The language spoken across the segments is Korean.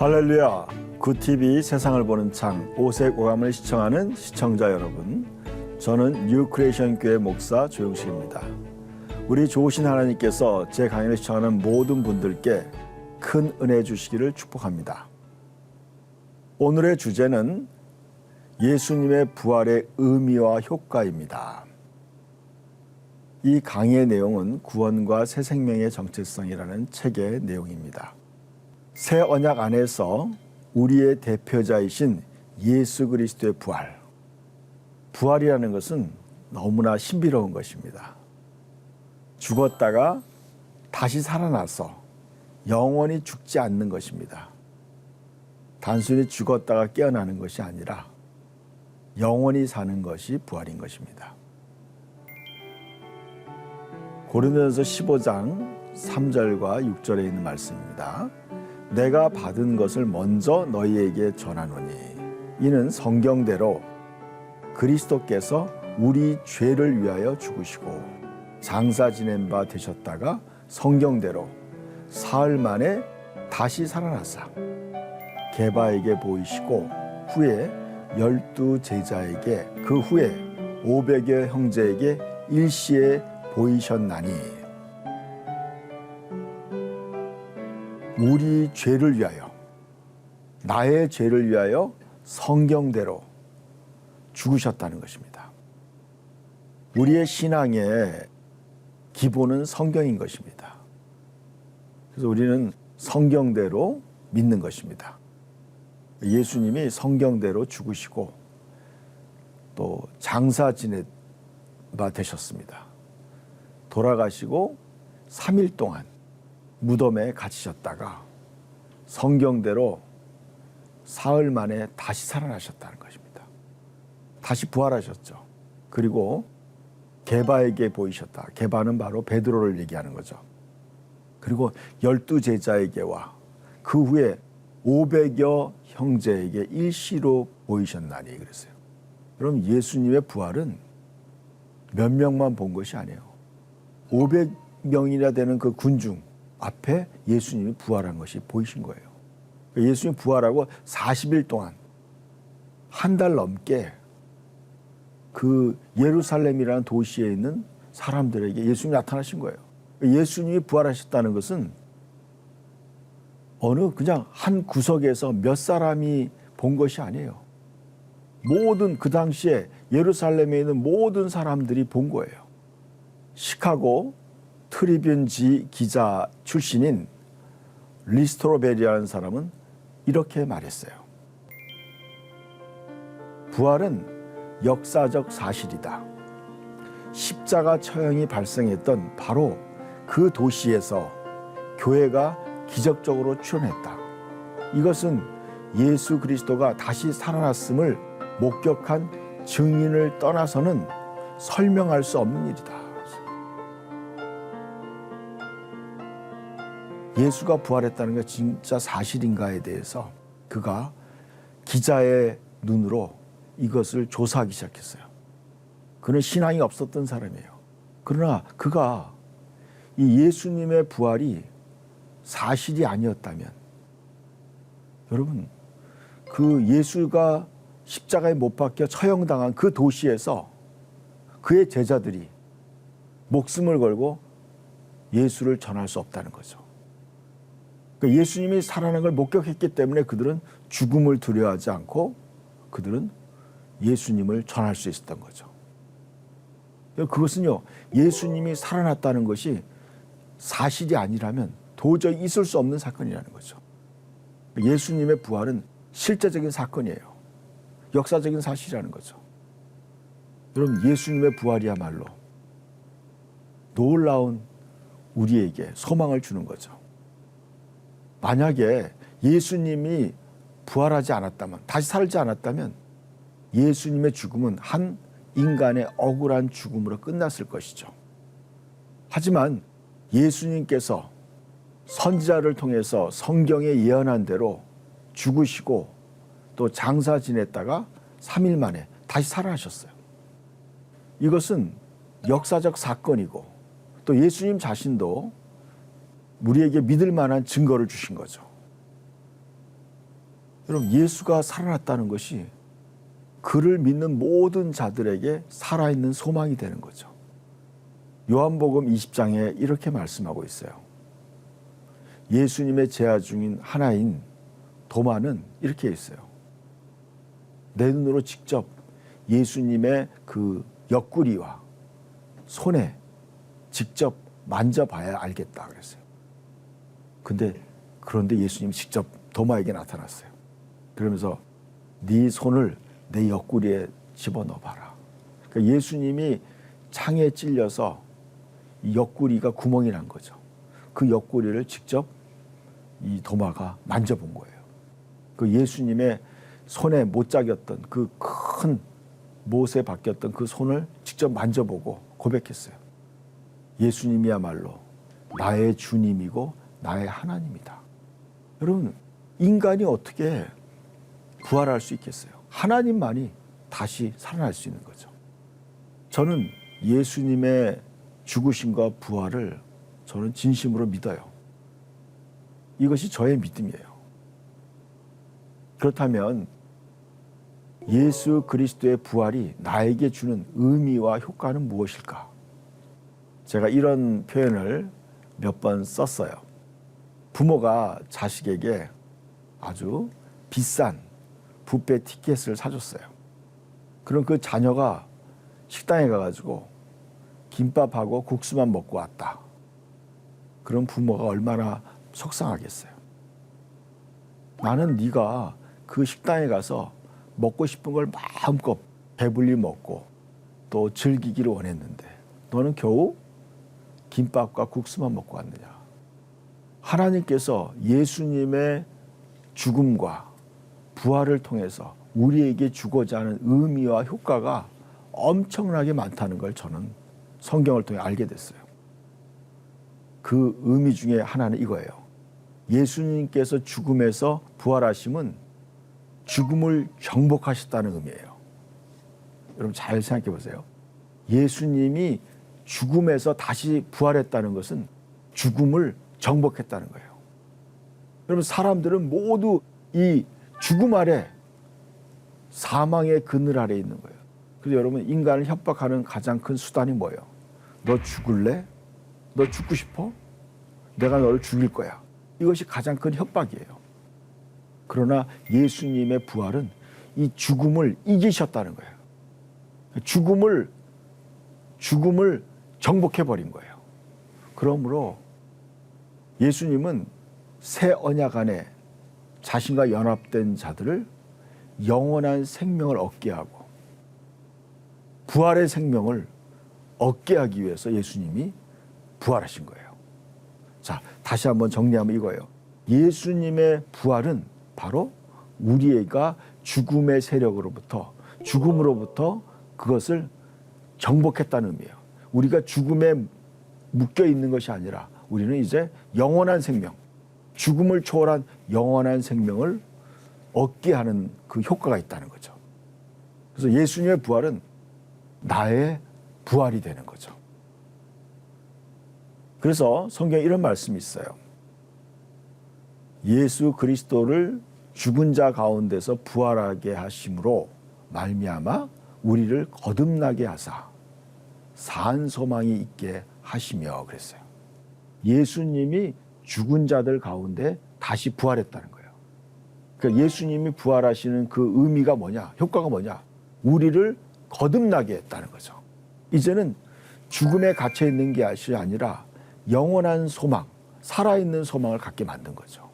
할렐루야, 굿TV 세상을 보는 창 오색 오감을 시청하는 시청자 여러분, 저는 뉴크리에이션 교회 목사 조용식입니다. 우리 좋으신 하나님께서 제 강연을 시청하는 모든 분들께 큰 은혜 주시기를 축복합니다. 오늘의 주제는 예수님의 부활의 의미와 효과입니다. 이 강의의 내용은 구원과 새 생명의 정체성이라는 책의 내용입니다. 새 언약 안에서 우리의 대표자이신 예수 그리스도의 부활. 부활이라는 것은 너무나 신비로운 것입니다. 죽었다가 다시 살아나서 영원히 죽지 않는 것입니다. 단순히 죽었다가 깨어나는 것이 아니라 영원히 사는 것이 부활인 것입니다. 고린도전서 15장 3절과 6절에 있는 말씀입니다. 내가 받은 것을 먼저 너희에게 전하노니 이는 성경대로 그리스도께서 우리 죄를 위하여 죽으시고 장사 지낸 바 되셨다가 성경대로 사흘 만에 다시 살아나사 게바에게 보이시고 후에 12 제자에게 그 후에 500여 형제에게 일시에 보이셨나니 우리 죄를 위하여, 나의 죄를 위하여 성경대로 죽으셨다는 것입니다. 우리의 신앙의 기본은 성경인 것입니다. 그래서 우리는 성경대로 믿는 것입니다. 예수님이 성경대로 죽으시고 또 장사 지낸 바 되셨습니다. 돌아가시고 3일 동안 무덤에 갇히셨다가 성경대로 사흘 만에 다시 살아나셨다는 것입니다. 다시 부활하셨죠. 그리고 게바에게 보이셨다. 게바는 바로 베드로를 얘기하는 거죠. 그리고 12 제자에게와 그 후에 500여 형제에게 일시로 보이셨나니 그랬어요. 그럼 예수님의 부활은 몇 명만 본 것이 아니에요. 500명이나 되는 그 군중 앞에 예수님이 부활한 것이 보이신 거예요. 예수님이 부활하고 40일 동안 한 달 넘게 그 예루살렘이라는 도시에 있는 사람들에게 예수님이 나타나신 거예요. 예수님이 부활하셨다는 것은 어느 그냥 한 구석에서 몇 사람이 본 것이 아니에요. 모든 그 당시에 예루살렘에 있는 모든 사람들이 본 거예요. 시카고 트리뷴 기자 출신인 리스토로벨이라는 사람은 이렇게 말했어요. 부활은 역사적 사실이다. 십자가 처형이 발생했던 바로 그 도시에서 교회가 기적적으로 출현했다. 이것은 예수 그리스도가 다시 살아났음을 목격한 증인을 떠나서는 설명할 수 없는 일이다. 예수가 부활했다는 게 진짜 사실인가에 대해서 그가 기자의 눈으로 이것을 조사하기 시작했어요. 그는 신앙이 없었던 사람이에요. 그러나 그가 이 예수님의 부활이 사실이 아니었다면 여러분 그 예수가 십자가에 못 박혀 처형당한 그 도시에서 그의 제자들이 목숨을 걸고 예수를 전할 수 없다는 거죠. 그러니까 예수님이 살아난 걸 목격했기 때문에 그들은 죽음을 두려워하지 않고 그들은 예수님을 전할 수 있었던 거죠. 그것은요, 예수님이 살아났다는 것이 사실이 아니라면 도저히 있을 수 없는 사건이라는 거죠. 예수님의 부활은 실제적인 사건이에요. 역사적인 사실이라는 거죠. 여러분, 예수님의 부활이야말로 놀라운 우리에게 소망을 주는 거죠. 만약에 예수님이 부활하지 않았다면, 다시 살지 않았다면 예수님의 죽음은 한 인간의 억울한 죽음으로 끝났을 것이죠. 하지만 예수님께서 선지자를 통해서 성경에 예언한 대로 죽으시고 또 장사 지냈다가 3일 만에 다시 살아나셨어요. 이것은 역사적 사건이고 또 예수님 자신도 우리에게 믿을 만한 증거를 주신 거죠. 여러분, 예수가 살아났다는 것이 그를 믿는 모든 자들에게 살아있는 소망이 되는 거죠. 요한복음 20장에 이렇게 말씀하고 있어요. 예수님의 제자 중인 하나인 도마는 이렇게 있어요. 내 눈으로 직접 예수님의 그 옆구리와 손에 직접 만져봐야 알겠다 그랬어요. 그런데 예수님이 직접 도마에게 나타났어요. 그러면서 네 손을 내 옆구리에 집어넣어봐라. 그러니까 예수님이 창에 찔려서 이 옆구리가 구멍이 난 거죠. 그 옆구리를 직접 이 도마가 만져본 거예요. 그 예수님의 손에 못짝였던 그 큰 못에 박혔던 그 손을 직접 만져보고 고백했어요. 예수님이야말로 나의 주님이고 나의 하나님이다. 여러분, 인간이 어떻게 부활할 수 있겠어요? 하나님만이 다시 살아날 수 있는 거죠. 저는 예수님의 죽으심과 부활을 저는 진심으로 믿어요. 이것이 저의 믿음이에요. 그렇다면 예수 그리스도의 부활이 나에게 주는 의미와 효과는 무엇일까? 제가 이런 표현을 몇 번 썼어요. 부모가 자식에게 아주 비싼 뷔페 티켓을 사줬어요. 그럼 그 자녀가 식당에 가가지고 김밥하고 국수만 먹고 왔다. 그럼 부모가 얼마나 속상하겠어요. 나는 네가 그 식당에 가서 먹고 싶은 걸 마음껏 배불리 먹고 또 즐기기를 원했는데 너는 겨우 김밥과 국수만 먹고 왔느냐. 하나님께서 예수님의 죽음과 부활을 통해서 우리에게 주고자 하는 의미와 효과가 엄청나게 많다는 걸 저는 성경을 통해 알게 됐어요. 그 의미 중에 하나는 이거예요. 예수님께서 죽음에서 부활하심은 죽음을 정복하셨다는 의미예요. 여러분 잘 생각해 보세요. 예수님이 죽음에서 다시 부활했다는 것은 죽음을 정복했다는 거예요. 여러분, 사람들은 모두 이 죽음 아래, 사망의 그늘 아래 있는 거예요. 그래서 여러분, 인간을 협박하는 가장 큰 수단이 뭐예요? 너 죽을래? 너 죽고 싶어? 내가 너를 죽일 거야. 이것이 가장 큰 협박이에요. 그러나 예수님의 부활은 이 죽음을 이기셨다는 거예요. 죽음을 정복해버린 거예요. 그러므로 예수님은 새 언약 안에 자신과 연합된 자들을 영원한 생명을 얻게 하고 부활의 생명을 얻게 하기 위해서 예수님이 부활하신 거예요. 자, 다시 한번 정리하면 이거예요. 예수님의 부활은 바로 우리가 죽음의 세력으로부터, 죽음으로부터 그것을 정복했다는 의미예요. 우리가 죽음에 묶여 있는 것이 아니라 우리는 이제 영원한 생명, 죽음을 초월한 영원한 생명을 얻게 하는 그 효과가 있다는 거죠. 그래서 예수님의 부활은 나의 부활이 되는 거죠. 그래서 성경에 이런 말씀이 있어요. 예수 그리스도를 죽은 자 가운데서 부활하게 하심으로 말미암아 우리를 거듭나게 하사 산 소망이 있게 하시며 그랬어요. 예수님이 죽은 자들 가운데 다시 부활했다는 거예요. 그러니까 예수님이 부활하시는 그 의미가 뭐냐? 효과가 뭐냐? 우리를 거듭나게 했다는 거죠. 이제는 죽음에 갇혀 있는 게 아니라 영원한 소망, 살아있는 소망을 갖게 만든 거죠.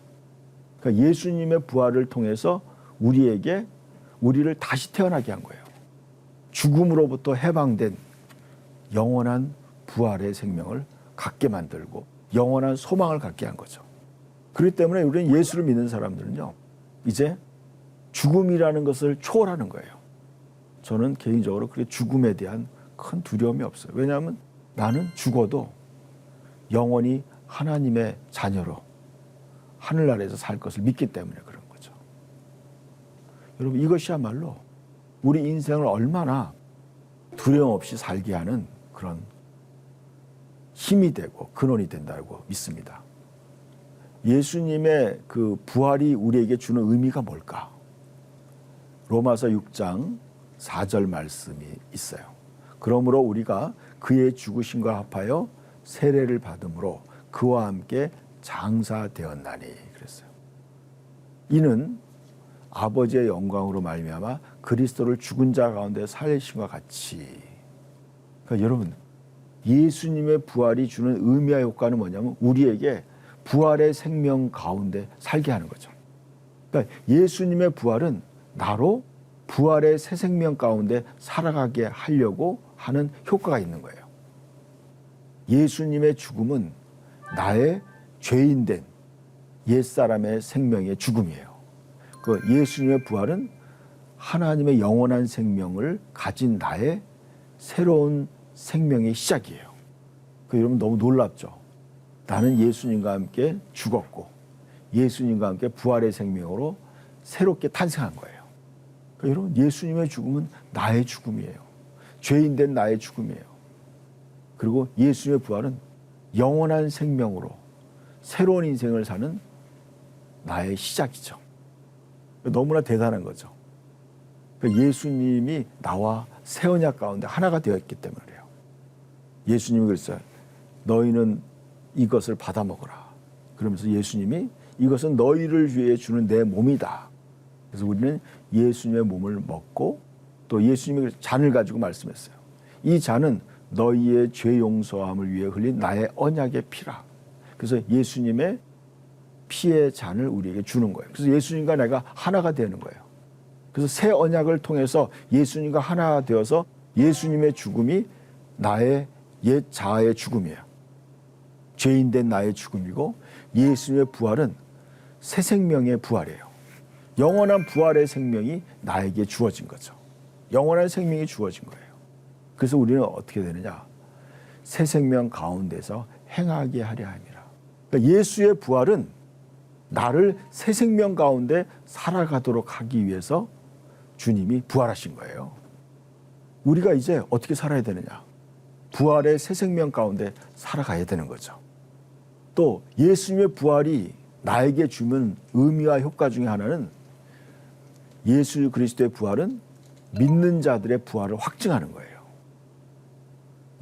그러니까 예수님의 부활을 통해서 우리를 다시 태어나게 한 거예요. 죽음으로부터 해방된 영원한 부활의 생명을 갖게 만들고 영원한 소망을 갖게 한 거죠. 그렇기 때문에 우리는 예수를 믿는 사람들은요, 이제 죽음이라는 것을 초월하는 거예요. 저는 개인적으로 그렇게 죽음에 대한 큰 두려움이 없어요. 왜냐하면 나는 죽어도 영원히 하나님의 자녀로 하늘나라에서 살 것을 믿기 때문에 그런 거죠. 여러분, 이것이야말로 우리 인생을 얼마나 두려움 없이 살게 하는 그런 힘이 되고 근원이 된다고 믿습니다. 예수님의 그 부활이 우리에게 주는 의미가 뭘까? 로마서 6장 4절 말씀이 있어요. 그러므로 우리가 그의 죽으심과 합하여 세례를 받음으로 그와 함께 장사되었나니 그랬어요. 이는 아버지의 영광으로 말미암아 그리스도를 죽은 자 가운데 살리심과 같이. 그러니까 여러분, 예수님의 부활이 주는 의미와 효과는 뭐냐면 우리에게 부활의 생명 가운데 살게 하는 거죠. 그러니까 예수님의 부활은 나로 부활의 새 생명 가운데 살아가게 하려고 하는 효과가 있는 거예요. 예수님의 죽음은 나의 죄인된 옛사람의 생명의 죽음이에요. 그 예수님의 부활은 하나님의 영원한 생명을 가진 나의 새로운 생명의 시작이에요. 여러분 너무 놀랍죠? 나는 예수님과 함께 죽었고 예수님과 함께 부활의 생명으로 새롭게 탄생한 거예요. 여러분 예수님의 죽음은 나의 죽음이에요. 죄인된 나의 죽음이에요. 그리고 예수님의 부활은 영원한 생명으로 새로운 인생을 사는 나의 시작이죠. 너무나 대단한 거죠. 예수님이 나와 새 언약 가운데 하나가 되었기 때문에 그래요. 예수님이 그랬어요. 너희는 이것을 받아 먹어라. 그러면서 예수님이 이것은 너희를 위해 주는 내 몸이다. 그래서 우리는 예수님의 몸을 먹고 또 예수님이 잔을 가지고 말씀했어요. 이 잔은 너희의 죄 용서함을 위해 흘린 나의 언약의 피라. 그래서 예수님의 피의 잔을 우리에게 주는 거예요. 그래서 예수님과 내가 하나가 되는 거예요. 그래서 새 언약을 통해서 예수님과 하나가 되어서 예수님의 죽음이 나의 옛 자아의 죽음이에요. 죄인된 나의 죽음이고 예수님의 부활은 새 생명의 부활이에요. 영원한 부활의 생명이 나에게 주어진 거죠. 영원한 생명이 주어진 거예요. 그래서 우리는 어떻게 되느냐? 새 생명 가운데서 행하게 하려 함이라. 그러니까 예수의 부활은 나를 새 생명 가운데 살아가도록 하기 위해서 주님이 부활하신 거예요. 우리가 이제 어떻게 살아야 되느냐? 부활의 새 생명 가운데 살아가야 되는 거죠. 또 예수님의 부활이 나에게 주는 의미와 효과 중에 하나는 예수 그리스도의 부활은 믿는 자들의 부활을 확증하는 거예요.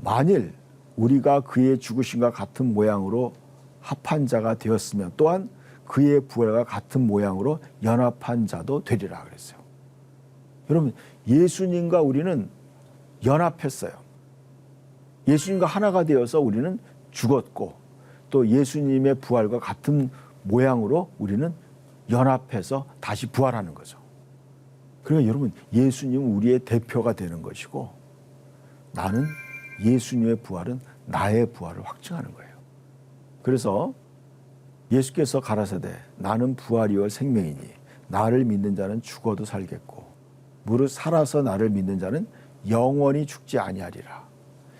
만일 우리가 그의 죽으심과 같은 모양으로 합한 자가 되었으면 또한 그의 부활과 같은 모양으로 연합한 자도 되리라 그랬어요. 여러분, 예수님과 우리는 연합했어요. 예수님과 하나가 되어서 우리는 죽었고 또 예수님의 부활과 같은 모양으로 우리는 연합해서 다시 부활하는 거죠. 그러니까 여러분, 예수님은 우리의 대표가 되는 것이고 나는 예수님의 부활은 나의 부활을 확증하는 거예요. 그래서 예수께서 가라사대 나는 부활이요 생명이니 나를 믿는 자는 죽어도 살겠고 무릇 살아서 나를 믿는 자는 영원히 죽지 아니하리라.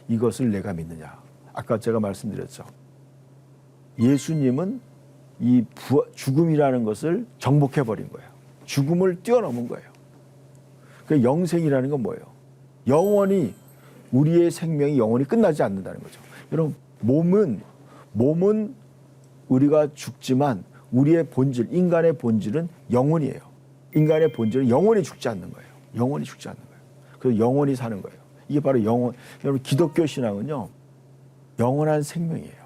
이것을 내가 믿느냐. 아까 제가 말씀드렸죠. 예수님은 이 죽음이라는 것을 정복해버린 거예요. 죽음을 뛰어넘은 거예요. 그 영생이라는 건 뭐예요? 영원히 우리의 생명이 영원히 끝나지 않는다는 거죠. 여러분 몸은 우리가 죽지만 우리의 본질, 인간의 본질은 영원이에요. 인간의 본질은 영원히 죽지 않는 거예요. 영원히 죽지 않는 거예요. 그래서 영원히 사는 거예요. 이게 바로 여러분 기독교 신앙은요. 영원한 생명이에요.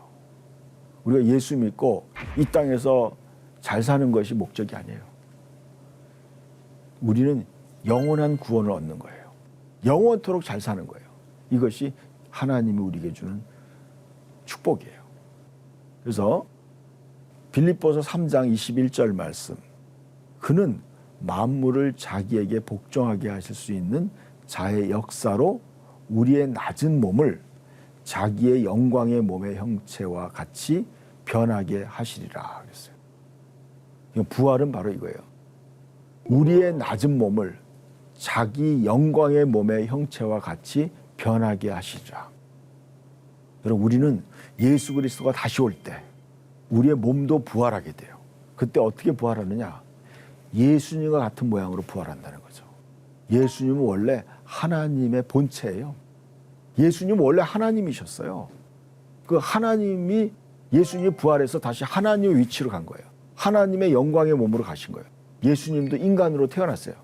우리가 예수 믿고 이 땅에서 잘 사는 것이 목적이 아니에요. 우리는 영원한 구원을 얻는 거예요. 영원토록 잘 사는 거예요. 이것이 하나님이 우리에게 주는 축복이에요. 그래서 빌립보서 3장 21절 말씀. 그는 만물을 자기에게 복종하게 하실 수 있는 자의 역사로 우리의 낮은 몸을 자기의 영광의 몸의 형체와 같이 변하게 하시리라 그랬어요. 부활은 바로 이거예요. 우리의 낮은 몸을 자기 영광의 몸의 형체와 같이 변하게 하시리라. 여러분, 우리는 예수 그리스도가 다시 올 때 우리의 몸도 부활하게 돼요. 그때 어떻게 부활하느냐? 예수님과 같은 모양으로 부활한다는 거죠. 예수님은 원래 하나님의 본체예요. 예수님은 원래 하나님이셨어요. 그 하나님이 예수님이 부활해서 다시 하나님의 위치로 간 거예요. 하나님의 영광의 몸으로 가신 거예요. 예수님도 인간으로 태어났어요.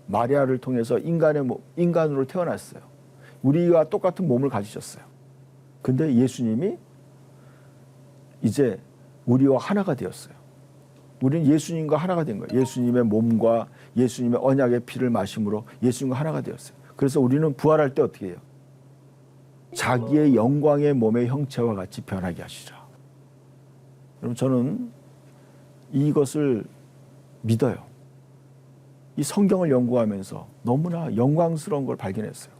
마리아를 통해서 인간으로 태어났어요. 우리와 똑같은 몸을 가지셨어요. 근데 예수님이 이제 우리와 하나가 되었어요. 우리는 예수님과 하나가 된 거예요. 예수님의 몸과 예수님의 언약의 피를 마심으로 예수님과 하나가 되었어요. 그래서 우리는 부활할 때 어떻게 해요? 자기의 영광의 몸의 형체와 같이 변하게 하시라. 여러분, 저는 이것을 믿어요. 이 성경을 연구하면서 너무나 영광스러운 걸 발견했어요.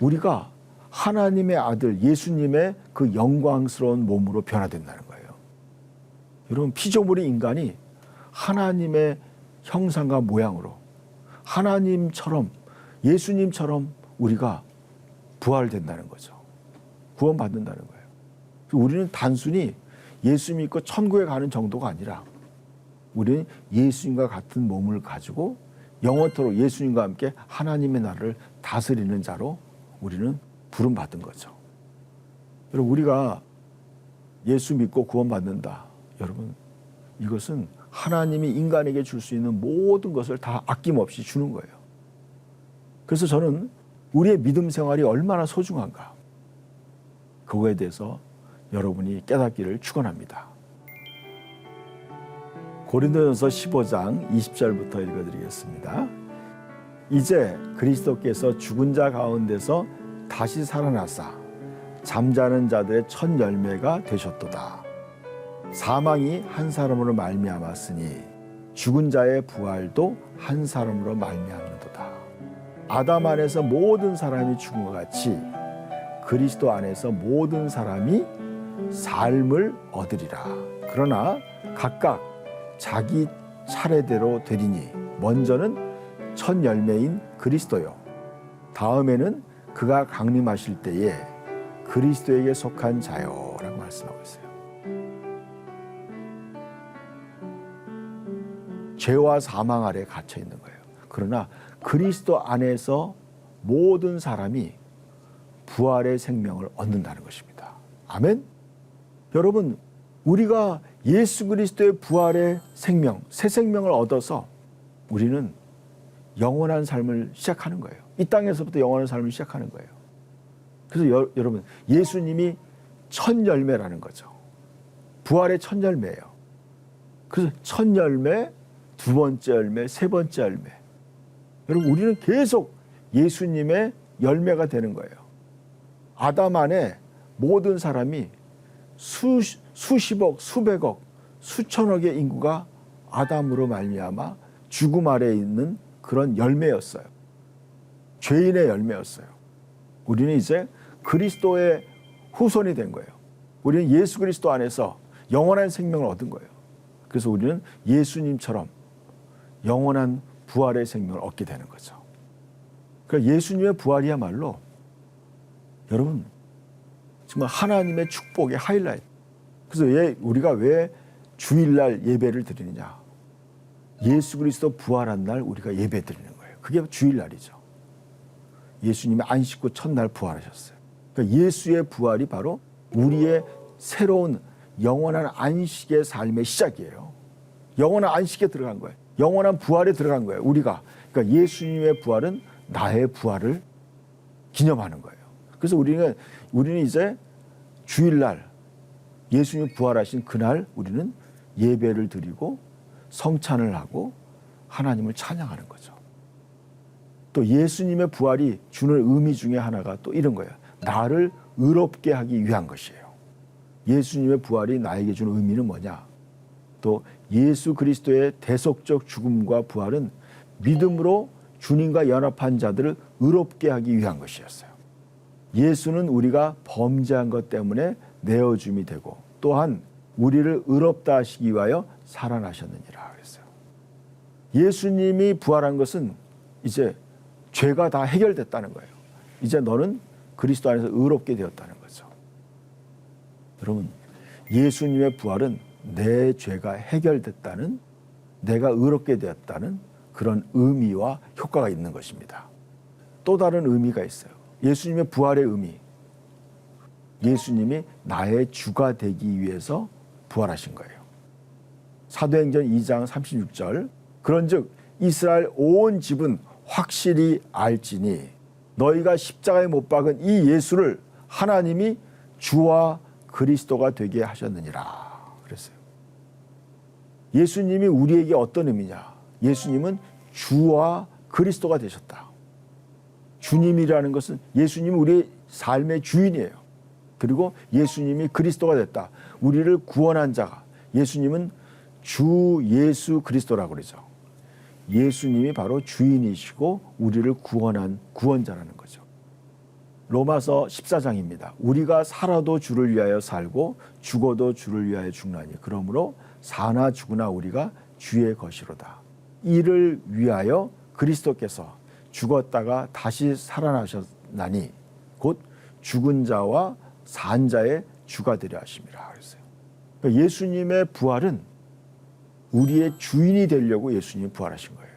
우리가 하나님의 아들 예수님의 그 영광스러운 몸으로 변화된다는 거예요. 여러분, 피조물의 인간이 하나님의 형상과 모양으로 하나님처럼 예수님처럼 우리가 부활된다는 거죠. 구원받는다는 거예요. 우리는 단순히 예수 믿고 천국에 가는 정도가 아니라 우리는 예수님과 같은 몸을 가지고 영원토록 예수님과 함께 하나님의 나라를 다스리는 자로 우리는 부름받은 거죠. 여러분, 우리가 예수 믿고 구원받는다. 여러분, 이것은 하나님이 인간에게 줄 수 있는 모든 것을 다 아낌없이 주는 거예요. 그래서 저는 우리의 믿음 생활이 얼마나 소중한가, 그거에 대해서 여러분이 깨닫기를 축원합니다. 고린도전서 15장 20절부터 읽어드리겠습니다. 이제 그리스도께서 죽은 자 가운데서 다시 살아나사 잠자는 자들의 첫 열매가 되셨도다. 사망이 한 사람으로 말미암았으니 죽은 자의 부활도 한 사람으로 말미암는도다. 아담 안에서 모든 사람이 죽은 것 같이 그리스도 안에서 모든 사람이 삶을 얻으리라. 그러나 각각 자기 차례대로 되리니 먼저는 첫 열매인 그리스도요, 다음에는 그가 강림하실 때에 그리스도에게 속한 자요 라고 말씀하고 있어요. 죄와 사망 아래 갇혀 있는 거예요. 그러나 그리스도 안에서 모든 사람이 부활의 생명을 얻는다는 것입니다. 아멘. 여러분, 우리가 예수 그리스도의 부활의 생명, 새 생명을 얻어서 우리는 영원한 삶을 시작하는 거예요. 이 땅에서부터 영원한 삶을 시작하는 거예요. 그래서 여러분, 예수님이 첫 열매라는 거죠. 부활의 첫 열매예요. 그래서 첫 열매, 두 번째 열매, 세 번째 열매. 여러분, 우리는 계속 예수님의 열매가 되는 거예요. 아담 안에 모든 사람이 수십억, 수백억, 수천억의 인구가 아담으로 말미암아 죽음 아래에 있는 그런 열매였어요. 죄인의 열매였어요. 우리는 이제 그리스도의 후손이 된 거예요. 우리는 예수 그리스도 안에서 영원한 생명을 얻은 거예요. 그래서 우리는 예수님처럼 영원한 부활의 생명을 얻게 되는 거죠. 그러니까 예수님의 부활이야말로 여러분 정말 하나님의 축복의 하이라이트. 그래서 우리가 왜 주일날 예배를 드리느냐. 예수 그리스도 부활한 날 우리가 예배 드리는 거예요. 그게 주일날이죠. 예수님이 안식구 첫날 부활하셨어요. 그러니까 예수의 부활이 바로 우리의 새로운 영원한 안식의 삶의 시작이에요. 영원한 안식에 들어간 거예요. 영원한 부활에 들어간 거예요. 우리가. 그러니까 예수님의 부활은 나의 부활을 기념하는 거예요. 그래서 우리는 이제 주일날 예수님 부활하신 그날 우리는 예배를 드리고 성찬을 하고 하나님을 찬양하는 거죠. 또 예수님의 부활이 주는 의미 중에 하나가 또 이런 거예요. 나를 의롭게 하기 위한 것이에요. 예수님의 부활이 나에게 주는 의미는 뭐냐? 또 예수 그리스도의 대속적 죽음과 부활은 믿음으로 주님과 연합한 자들을 의롭게 하기 위한 것이었어요. 예수는 우리가 범죄한 것 때문에 내어줌이 되고 또한 우리를 의롭다 하시기 위하여 살아나셨느니라 그랬어요. 예수님이 부활한 것은 이제 죄가 다 해결됐다는 거예요. 이제 너는 그리스도 안에서 의롭게 되었다는 거죠. 여러분, 예수님의 부활은 내 죄가 해결됐다는, 내가 의롭게 되었다는 그런 의미와 효과가 있는 것입니다. 또 다른 의미가 있어요. 예수님의 부활의 의미. 예수님이 나의 주가 되기 위해서 부활하신 거예요. 사도행전 2장 36절 그런즉 이스라엘 온 집은 확실히 알지니 너희가 십자가에 못 박은 이 예수를 하나님이 주와 그리스도가 되게 하셨느니라 그랬어요. 예수님이 우리에게 어떤 의미냐? 예수님은 주와 그리스도가 되셨다. 주님이라는 것은 예수님은 우리의 삶의 주인이에요. 그리고 예수님이 그리스도가 됐다. 우리를 구원한 자가 예수님은 주 예수 그리스도라고 그러죠. 예수님이 바로 주인이시고 우리를 구원한 구원자라는 거죠. 로마서 14장입니다. 우리가 살아도 주를 위하여 살고 죽어도 주를 위하여 죽나니 그러므로 사나 죽으나 우리가 주의 것이로다. 이를 위하여 그리스도께서 죽었다가 다시 살아나셨나니 곧 죽은 자와 산 자의 주가 되려 하심이라 그랬어요. 그러니까 예수님의 부활은 우리의 주인이 되려고 예수님이 부활하신 거예요.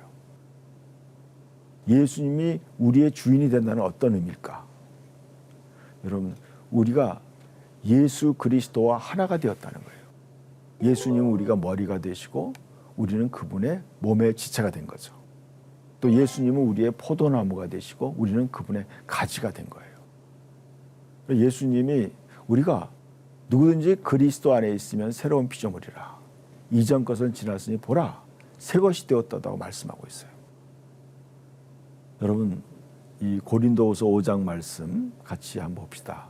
예수님이 우리의 주인이 된다는 어떤 의미일까? 여러분, 우리가 예수 그리스도와 하나가 되었다는 거예요. 예수님은 우리가 머리가 되시고 우리는 그분의 몸의 지체가 된 거죠. 또 예수님은 우리의 포도나무가 되시고 우리는 그분의 가지가 된 거예요. 예수님이 우리가 누구든지 그리스도 안에 있으면 새로운 피조물이라. 이전 것은 지났으니 보라 새 것이 되었다고 말씀하고 있어요. 여러분 이 고린도후서 5장 말씀 같이 한번 봅시다.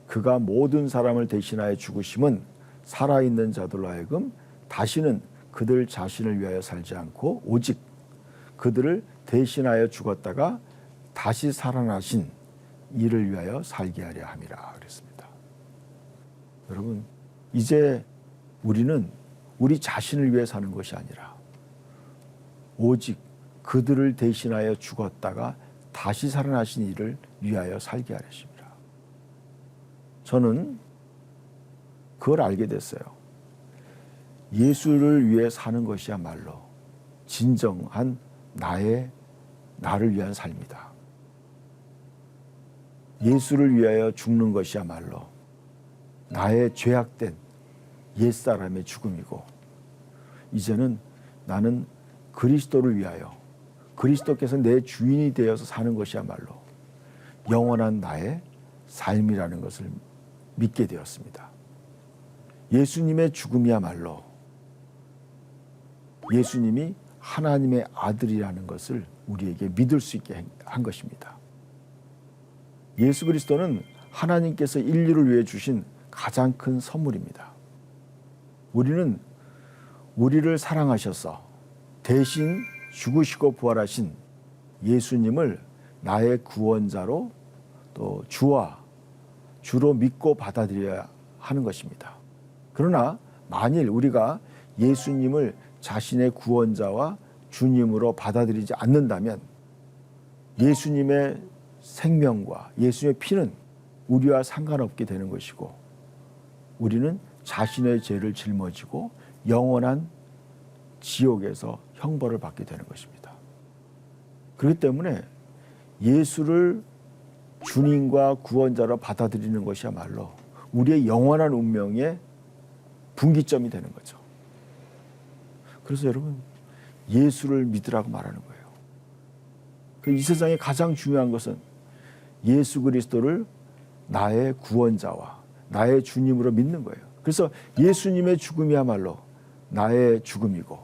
그가 모든 사람을 대신하여 죽으심은 살아있는 자들로 하여금 다시는 그들 자신을 위하여 살지 않고 오직 그들을 대신하여 죽었다가 다시 살아나신 이를 위하여 살게 하려 함이라 그랬습니다. 여러분 이제 우리는 우리 자신을 위해 사는 것이 아니라 오직 그들을 대신하여 죽었다가 다시 살아나신 이를 위하여 살게 하렸습니다. 저는 그걸 알게 됐어요. 예수를 위해 사는 것이야말로 진정한 나를 위한 삶이다. 예수를 위하여 죽는 것이야말로 나의 죄악된 옛사람의 죽음이고 이제는 나는 그리스도를 위하여 그리스도께서 내 주인이 되어서 사는 것이야말로 영원한 나의 삶이라는 것을 믿게 되었습니다. 예수님의 죽음이야말로 예수님이 하나님의 아들이라는 것을 우리에게 믿을 수 있게 한 것입니다. 예수 그리스도는 하나님께서 인류를 위해 주신 가장 큰 선물입니다. 우리는 우리를 사랑하셔서 대신 죽으시고 부활하신 예수님을 나의 구원자로 또 주로 믿고 받아들여야 하는 것입니다. 그러나 만일 우리가 예수님을 자신의 구원자와 주님으로 받아들이지 않는다면 예수님의 생명과 예수님의 피는 우리와 상관없게 되는 것이고 우리는 자신의 죄를 짊어지고 영원한 지옥에서 형벌을 받게 되는 것입니다. 그렇기 때문에 예수를 주님과 구원자로 받아들이는 것이야말로 우리의 영원한 운명의 분기점이 되는 거죠. 그래서 여러분 예수를 믿으라고 말하는 거예요. 이 세상에 가장 중요한 것은 예수 그리스도를 나의 구원자와 나의 주님으로 믿는 거예요. 그래서 예수님의 죽음이야말로 나의 죽음이고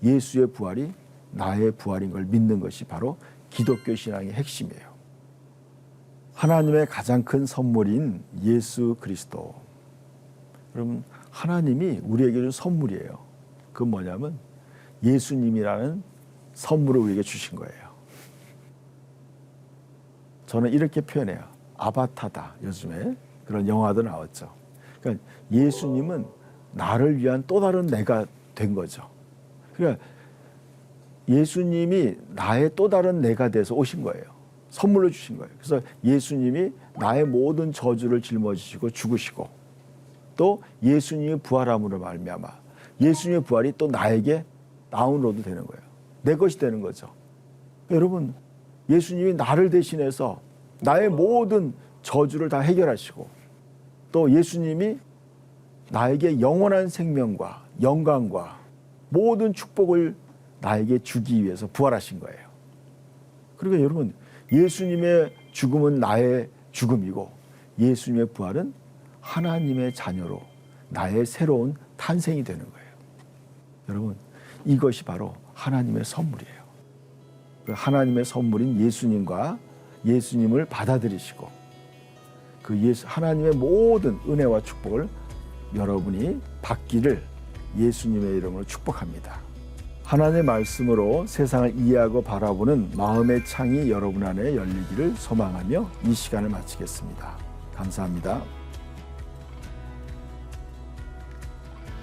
예수의 부활이 나의 부활인 걸 믿는 것이 바로 기독교 신앙의 핵심이에요. 하나님의 가장 큰 선물인 예수 그리스도. 여러분 하나님이 우리에게 준 선물이에요. 그건 뭐냐면 예수님이라는 선물을 우리에게 주신 거예요. 저는 이렇게 표현해요. 아바타다. 요즘에 그런 영화도 나왔죠. 그러니까 예수님은 나를 위한 또 다른 내가 된 거죠. 그러니까 예수님이 나의 또 다른 내가 돼서 오신 거예요. 선물로 주신 거예요. 그래서 예수님이 나의 모든 저주를 짊어지시고 죽으시고 또 예수님이 부활함으로 말미암아 예수님의 부활이 또 나에게 다운로드 되는 거예요. 내 것이 되는 거죠. 여러분 예수님이 나를 대신해서 나의 모든 저주를 다 해결하시고 또 예수님이 나에게 영원한 생명과 영광과 모든 축복을 나에게 주기 위해서 부활하신 거예요. 그러니까 여러분, 예수님의 죽음은 나의 죽음이고 예수님의 부활은 하나님의 자녀로 나의 새로운 탄생이 되는 거예요. 여러분, 이것이 바로 하나님의 선물이에요. 하나님의 선물인 예수님과 예수님을 받아들이시고 그 하나님의 모든 은혜와 축복을 여러분이 받기를 예수님의 이름으로 축복합니다. 하나님의 말씀으로 세상을 이해하고 바라보는 마음의 창이 여러분 안에 열리기를 소망하며 이 시간을 마치겠습니다. 감사합니다.